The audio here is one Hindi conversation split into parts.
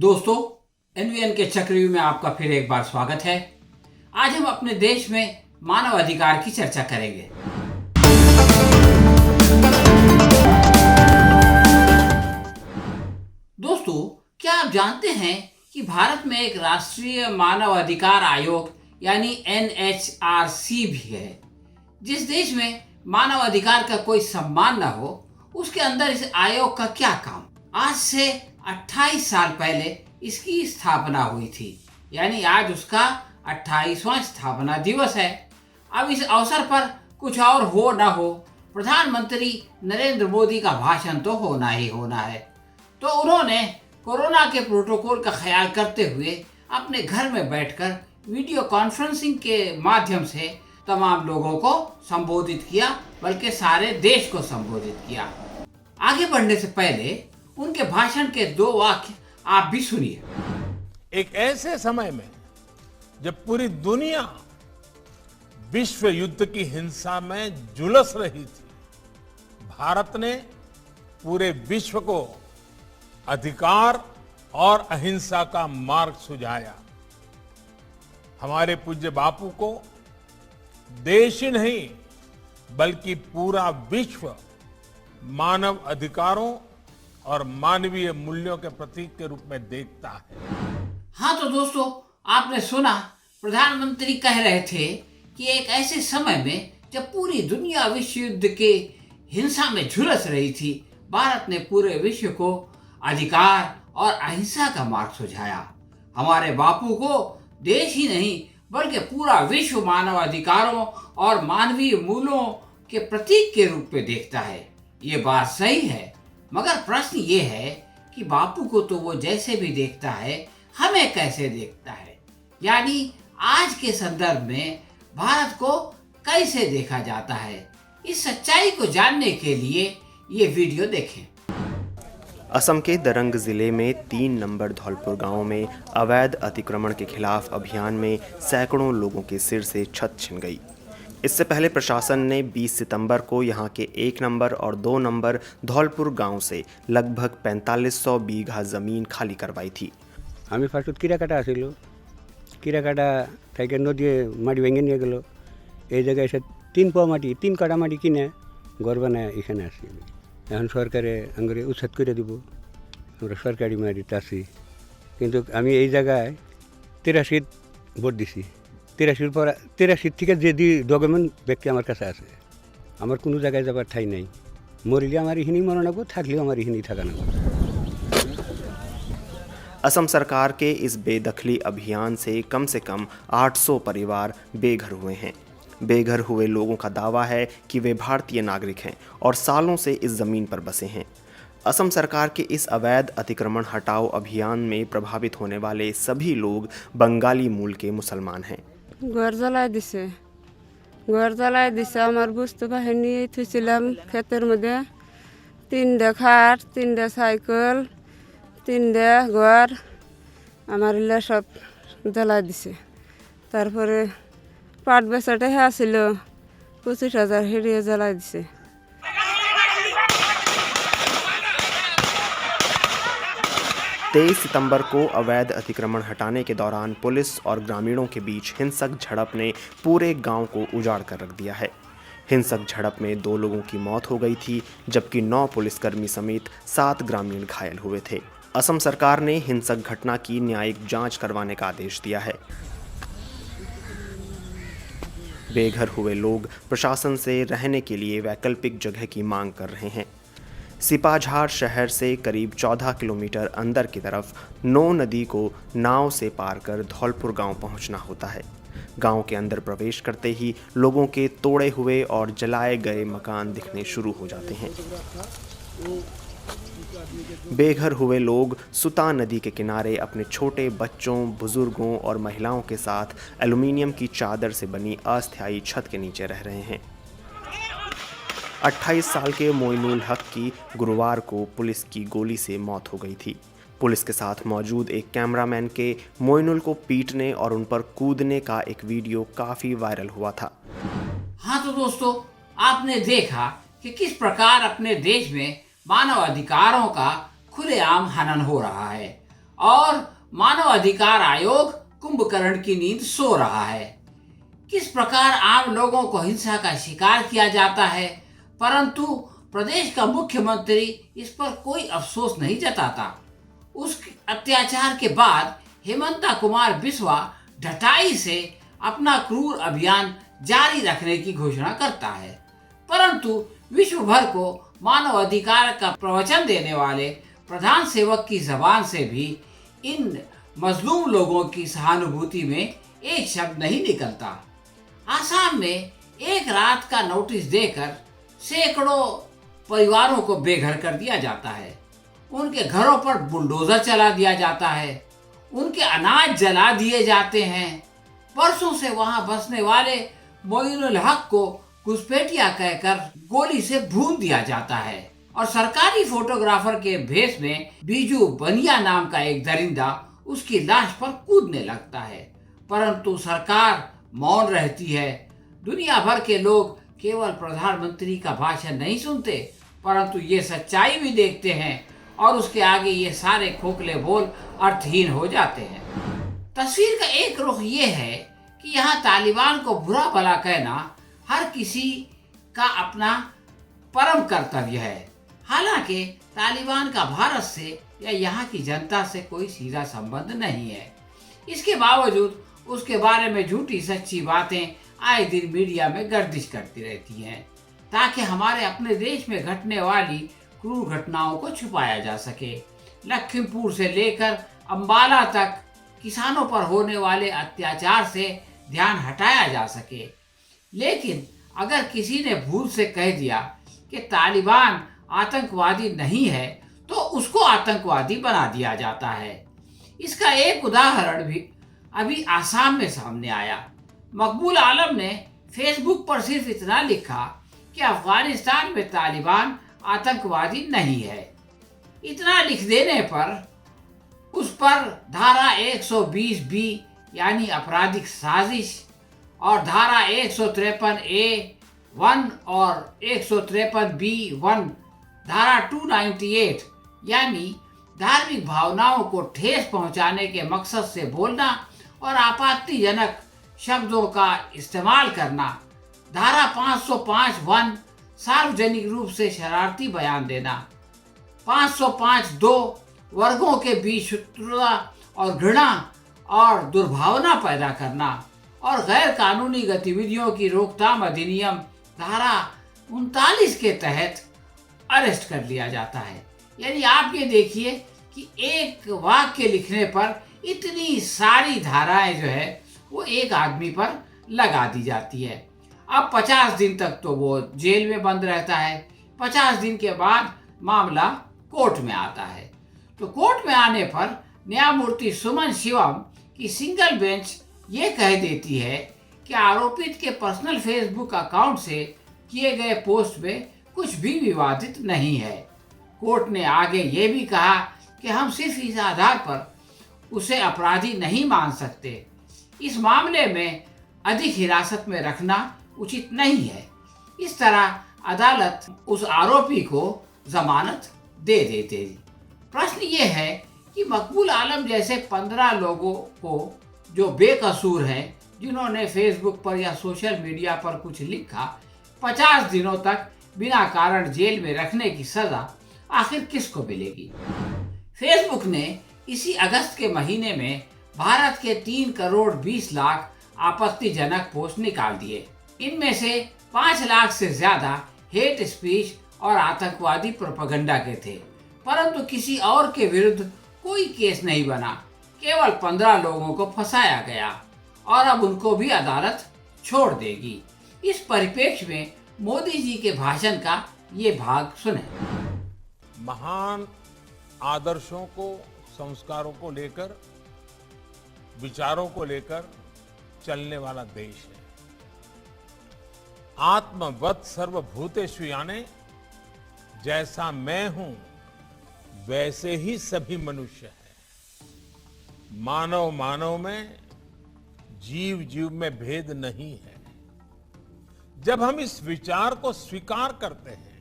दोस्तों, एनवीएन के चक्रव्यूह में आपका फिर एक बार स्वागत है। आज हम अपने देश में मानव अधिकार की चर्चा करेंगे। दोस्तों, क्या आप जानते हैं कि भारत में एक राष्ट्रीय मानव अधिकार आयोग यानी NHRC भी है। जिस देश में मानव अधिकार का कोई सम्मान न हो, उसके अंदर इस आयोग का क्या काम। आज से 28 साल पहले इसकी स्थापना हुई थी, यानी आज उसका 28वां स्थापना दिवस है। अब इस अवसर पर कुछ और हो न हो, प्रधानमंत्री नरेंद्र मोदी का भाषण तो होना ही होना है। तो उन्होंने कोरोना के प्रोटोकॉल का ख्याल करते हुए अपने घर में बैठकर वीडियो कॉन्फ्रेंसिंग के माध्यम से तमाम लोगों को संबोधित किया, बल्कि सारे देश को संबोधित किया। आगे बढ़ने से पहले उनके भाषण के 2 वाक्य आप भी सुनिए। एक ऐसे समय में जब पूरी दुनिया विश्व युद्ध की हिंसा में झुलस रही थी, भारत ने पूरे विश्व को अधिकार और अहिंसा का मार्ग सुझाया। हमारे पूज्य बापू को देश ही नहीं बल्कि पूरा विश्व मानव अधिकारों और मानवीय मूल्यों के प्रतीक के रूप में देखता है। हाँ, तो दोस्तों, आपने सुना, प्रधानमंत्री कह रहे थे कि एक ऐसे समय में जब पूरी दुनिया विश्व युद्ध के हिंसा में झुलस रही थी, भारत ने पूरे विश्व को अधिकार और अहिंसा का मार्ग सुझाया। हमारे बापू को देश ही नहीं बल्कि पूरा विश्व मानव अधिकारों और मानवीय मूल्यों के प्रतीक के रूप में देखता है। ये बात सही है, मगर प्रश्न ये है कि बापू को तो वो जैसे भी देखता है, हमें कैसे देखता है, यानी आज के संदर्भ में भारत को कैसे देखा जाता है। इस सच्चाई को जानने के लिए ये वीडियो देखें। असम के दरंग जिले में 3 नंबर धौलपुर गांव में अवैध अतिक्रमण के खिलाफ अभियान में सैकड़ों लोगों के सिर से छत छिन गई। इससे पहले प्रशासन ने 20 सितंबर को यहां के 1 नंबर और 2 नंबर धौलपुर गांव से लगभग 4500 बीघा जमीन खाली करवाई थी। আমি ফার্স্টত কিরাকাটা আসিল, কিরাকাটা থেকে নদী মাটি ভেঙে নিয়ে গেল। এই জায়গায় এসে 3 পোয়া মাটি 3 কাটা মাটি কিনে ঘর বানায় এখানে আসি। এখন সরকারে আঙ্গুরে উচ্ছেদ করে দিব, আমরা সরকারি মাটিতে আছি। কিন্তু আমি এই জায়গায় 83 ভোট দিছি। 83 পর 83 থেকে যে ডকুমেন্ট ব্যক্তি আমার কাছে আছে, আমার কোনো জায়গায় যাবার ঠাই নাই। মরিলে আমার এখানেই মরণ হবো, থাকলেও আমার এখানেই থাকা না। असम सरकार के इस बेदखली अभियान से कम 800 परिवार बेघर हुए हैं। बेघर हुए लोगों का दावा है कि वे भारतीय नागरिक हैं और सालों से इस ज़मीन पर बसे हैं। असम सरकार के इस अवैध अतिक्रमण हटाओ अभियान में प्रभावित होने वाले सभी लोग बंगाली मूल के मुसलमान हैं। घर জ্বালায় দিছে আমার বস্তু বাহিনী থুইছিলাম ক্ষেতের মধ্যে। 3টা খাট, 3টা সাইকেল, 3টা ঘর আমার এলা সব জ্বালায় দিছে। তারপরে পাট বেচাটা আসছিল 25,000 হেরিয়ে জ্বালায় দিছে। 23 सितंबर को अवैध अतिक्रमण हटाने के दौरान पुलिस और ग्रामीणों के बीच हिंसक झड़प ने पूरे गांव को उजाड़ कर रख दिया है। हिंसक झड़प में 2 लोगों की मौत हो गई थी, जबकि 9 पुलिसकर्मी समेत 7 ग्रामीण घायल हुए थे। असम सरकार ने हिंसक घटना की न्यायिक जांच करवाने का आदेश दिया है। बेघर हुए लोग प्रशासन से रहने के लिए वैकल्पिक जगह की मांग कर रहे हैं। सिपाझार शहर से करीब 14 किलोमीटर अंदर की तरफ नो नदी को नाव से पार कर धौलपुर गांव पहुंचना होता है। गांव के अंदर प्रवेश करते ही लोगों के तोड़े हुए और जलाए गए मकान दिखने शुरू हो जाते हैं। बेघर हुए लोग सुता नदी के किनारे अपने छोटे बच्चों, बुजुर्गों और महिलाओं के साथ एल्युमिनियम की चादर से बनी अस्थायी छत के नीचे रह रहे हैं। 28 साल के मोइनुल हक की गुरुवार को पुलिस की गोली से मौत हो गई थी। पुलिस के साथ मौजूद एक कैमरामैन के मोइनुल को पीटने और उन पर कूदने का एक वीडियो काफ़ी वायरल हुआ था। हाँ, तो दोस्तों, आपने देखा कि किस प्रकार अपने देश में मानव अधिकारों का खुलेआम हनन हो रहा है और मानव अधिकार आयोग कुंभकर्ण की नींद सो रहा है। किस प्रकार आम लोगों को हिंसा का शिकार किया जाता है, परंतु प्रदेश का मुख्यमंत्री इस पर कोई अफसोस नहीं जताता। उस अत्याचार के बाद हेमंता कुमार बिस्वा ढटाई से अपना क्रूर अभियान जारी रखने की घोषणा करता है, परंतु विश्व भर को मानव अधिकार का प्रवचन देने वाले प्रधान सेवक की जबान से भी इन मजलूम लोगों की सहानुभूति में एक शब्द नहीं निकलता। आसाम में एक रात का नोटिस देकर सैकड़ों परिवारों को बेघर कर दिया जाता है, उनके घरों पर बुलडोजर चला दिया जाता है, उनके अनाज जला दिए जाते हैं। वर्षों से वहां बसने वाले मोइनुल हक को घुसपैठिया कहकर गोली से भून दिया जाता है और सरकारी फोटोग्राफर के भेष में बीजू बनिया नाम का एक दरिंदा उसकी लाश पर कूदने लगता है, परंतु सरकार मौन रहती है। दुनिया भर के लोग केवल प्रधानमंत्री का भाषण नहीं सुनते, परंतु ये सच्चाई भी देखते हैं और उसके आगे ये सारे खोखले बोल अर्थहीन हो जाते हैं। तस्वीर का एक रुख ये है कि यहाँ तालिबान को बुरा भला कहना हर किसी का अपना परम कर्तव्य है। हालांकि तालिबान का भारत से या यहाँ की जनता से कोई सीधा संबंध नहीं है। इसके बावजूद उसके बारे में झूठी सच्ची बातें आए दिन मीडिया में गर्दिश करती रहती हैं, ताकि हमारे अपने देश में घटने वाली क्रूर घटनाओं को छुपाया जा सके। लखीमपुर से लेकर अंबाला तक किसानों पर होने वाले अत्याचार से ध्यान हटाया जा सके। लेकिन अगर किसी ने भूल से कह दिया कि तालिबान आतंकवादी नहीं है, तो उसको आतंकवादी बना दिया जाता है। इसका एक उदाहरण भी अभी आसाम में सामने आया। मकबूल आलम ने फेसबुक पर सिर्फ इतना लिखा कि अफगानिस्तान में तालिबान आतंकवादी नहीं है। इतना लिख देने पर उस पर धारा 120B यानी आपराधिक साजिश और धारा 153A(1) और 153B(1) धारा 298 यानी धार्मिक भावनाओं को ठेस पहुंचाने के मकसद से बोलना और आपत्तिजनक शब्दों का इस्तेमाल करना, धारा 505(1) सार्वजनिक रूप से शरारती बयान देना, 505(2) वर्गों के बीच शत्रुता और घृणा और दुर्भावना पैदा करना और गैर कानूनी गतिविधियों की रोकथाम अधिनियम धारा 39 के तहत अरेस्ट कर लिया जाता है। यानी आप ये देखिए कि एक वाक्य लिखने पर इतनी सारी धाराएं जो है वो एक आदमी पर लगा दी जाती है। अब 50 दिन तक तो वो जेल में बंद रहता है। 50 दिन के बाद मामला कोर्ट में आता है। तो कोर्ट में आने पर न्यायमूर्ति सुमन शिवम की सिंगल बेंच ये कह देती है कि आरोपित के पर्सनल फेसबुक अकाउंट से किए गए पोस्ट में कुछ भी विवादित नहीं है। कोर्ट ने आगे ये भी कहा कि हम सिर्फ इस आधार पर उसे अपराधी नहीं मान सकते। इस मामले में अधिक हिरासत में रखना उचित नहीं है। इस तरह अदालत उस आरोपी को जमानत दे देती। प्रश्न ये है कि मकबूल आलम जैसे 15 लोगों को जो बेकसूर हैं, जिन्होंने फेसबुक पर या सोशल मीडिया पर कुछ लिखा, 50 दिनों तक बिना कारण जेल में रखने की सजा आखिर किसको मिलेगी? फेसबुक ने इसी अगस्त के महीने में भारत के 3 करोड़ 20 लाख आपत्तिजनक पोस्ट निकाल दिए। इनमें से 5 लाख से ज्यादा हेट स्पीच और आतंकवादी प्रोपेगेंडा के थे, परंतु किसी और के विरुद्ध कोई केस नहीं बना। केवल 15 लोगों को फंसाया गया और अब उनको भी अदालत छोड़ देगी। इस परिप्रेक्ष्य में मोदी जी के भाषण का ये भाग सुने। महान आदर्शों को, संस्कारों को लेकर, विचारों को लेकर चलने वाला देश है। आत्मवत् सर्वभूतेषु यानी जैसा मैं हूं वैसे ही सभी मनुष्य हैं। मानव मानव में, जीव जीव में भेद नहीं है। जब हम इस विचार को स्वीकार करते हैं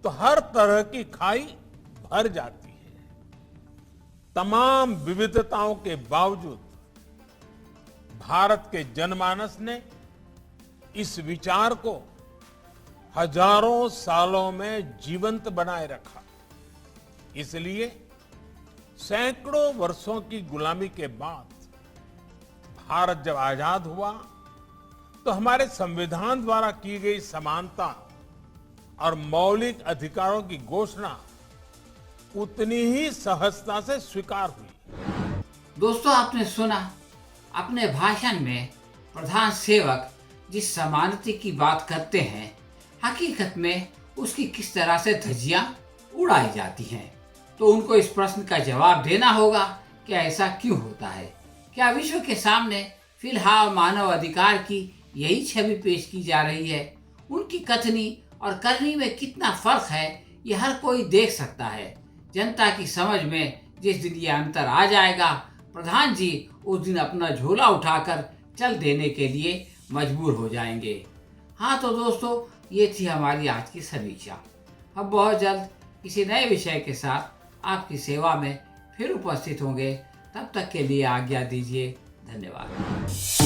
तो हर तरह की खाई भर जाती है। तमाम विविधताओं के बावजूद भारत के जनमानस ने इस विचार को हजारों सालों में जीवंत बनाए रखा। इसलिए सैकड़ों वर्षों की गुलामी के बाद भारत जब आजाद हुआ तो हमारे संविधान द्वारा की गई समानता और मौलिक अधिकारों की घोषणा उतनी ही सहजता से स्वीकार हुई। दोस्तों, आपने सुना अपने भाषण में प्रधान सेवक जिस समानता की बात करते हैं, हकीकत में उसकी किस तरह से धज्जियां उड़ाई जाती हैं। तो उनको इस प्रश्न का जवाब देना होगा कि ऐसा क्यों होता है। क्या विश्व के सामने फिलहाल मानव अधिकार की यही छवि पेश की जा रही है? उनकी कथनी और करनी में कितना फर्क है, ये हर कोई देख सकता है। जनता की समझ में जिस दिन ये अंतर आ जाएगा, प्रधान जी उस दिन अपना झोला उठाकर चल देने के लिए मजबूर हो जाएंगे। हाँ तो दोस्तों, ये थी हमारी आज की समीक्षा। अब बहुत जल्द किसी नए विषय के साथ आपकी सेवा में फिर उपस्थित होंगे। तब तक के लिए आज्ञा दीजिए। धन्यवाद।